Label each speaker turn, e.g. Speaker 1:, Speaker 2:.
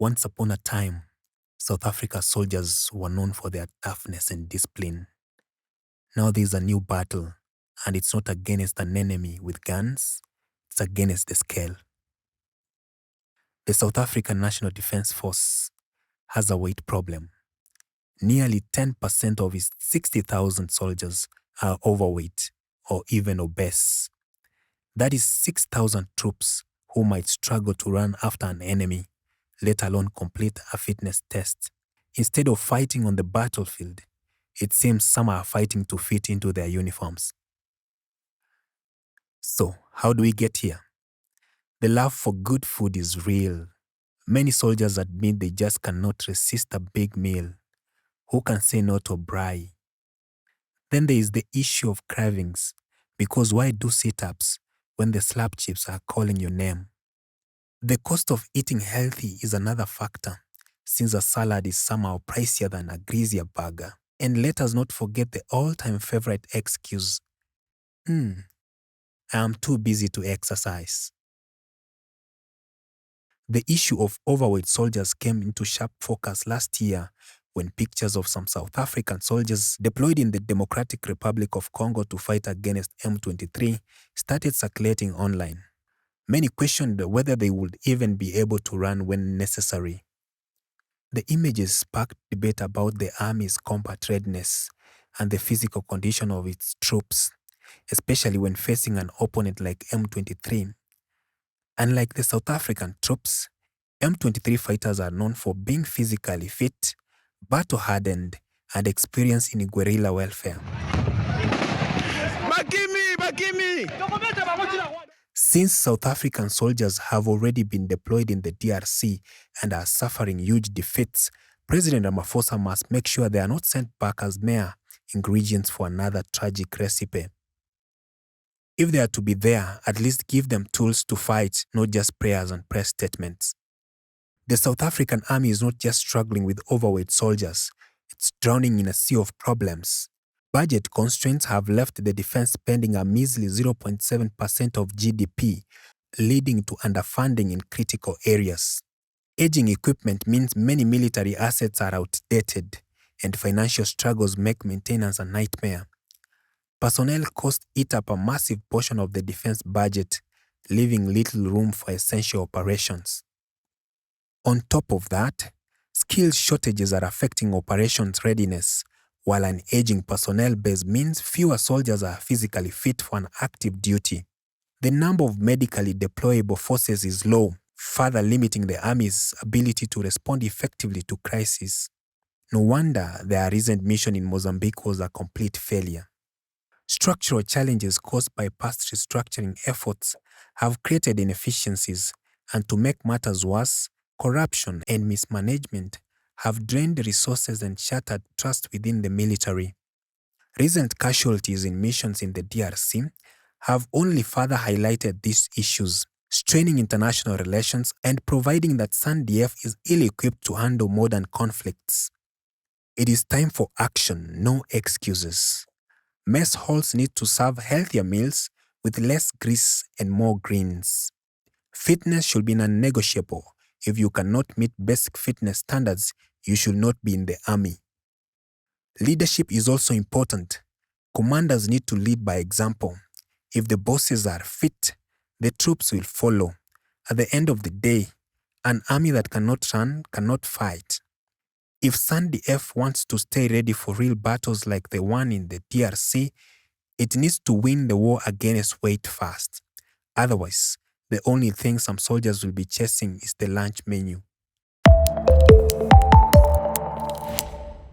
Speaker 1: Once upon a time, South Africa soldiers were known for their toughness and discipline. Now there's a new battle, and it's not against an enemy with guns, it's against the scale. The South African National Defence Force has a weight problem. Nearly 10% of its 60,000 soldiers are overweight or even obese. That is 6,000 troops who might struggle to run after an enemy, let alone complete a fitness test. Instead of fighting on the battlefield, it seems some are fighting to fit into their uniforms. So, how do we get here? The love for good food is real. Many soldiers admit they just cannot resist a big meal. Who can say no to braai? Then there is the issue of cravings, because why do sit-ups when the slap chips are calling your name? The cost of eating healthy is another factor, since a salad is somehow pricier than a greasier burger. And let us not forget the all-time favorite excuse, I am too busy to exercise. The issue of overweight soldiers came into sharp focus last year when pictures of some South African soldiers deployed in the Democratic Republic of Congo to fight against M23 started circulating online. Many questioned whether they would even be able to run when necessary. The images sparked debate about the army's combat readiness and the physical condition of its troops, especially when facing an opponent like M23. Unlike the South African troops, M23 fighters are known for being physically fit, battle-hardened, and experienced in guerrilla warfare. Since South African soldiers have already been deployed in the DRC and are suffering huge defeats, President Ramaphosa must make sure they are not sent back as mere ingredients for another tragic recipe. If they are to be there, at least give them tools to fight, not just prayers and press statements. The South African army is not just struggling with overweight soldiers, it's drowning in a sea of problems. Budget constraints have left the defense spending a measly 0.7% of GDP, leading to underfunding in critical areas. Aging equipment means many military assets are outdated, and financial struggles make maintenance a nightmare. Personnel costs eat up a massive portion of the defense budget, leaving little room for essential operations. On top of that, skills shortages are affecting operations readiness, while an aging personnel base means fewer soldiers are physically fit for an active duty. The number of medically deployable forces is low, further limiting the Army's ability to respond effectively to crises. No wonder their recent mission in Mozambique was a complete failure. Structural challenges caused by past restructuring efforts have created inefficiencies, and to make matters worse, corruption and mismanagement have drained resources and shattered trust within the military. Recent casualties in missions in the DRC have only further highlighted these issues, straining international relations and providing that SANDF is ill-equipped to handle modern conflicts. It is time for action, no excuses. Mess halls need to serve healthier meals with less grease and more greens. Fitness should be non-negotiable. If you cannot meet basic fitness standards, you should not be in the army. Leadership is also important. Commanders need to lead by example. If the bosses are fit, the troops will follow. At the end of the day, an army that cannot run cannot fight. If SANDF wants to stay ready for real battles like the one in the DRC, it needs to win the war against weight fast. Otherwise, the only thing some soldiers will be chasing is the lunch menu.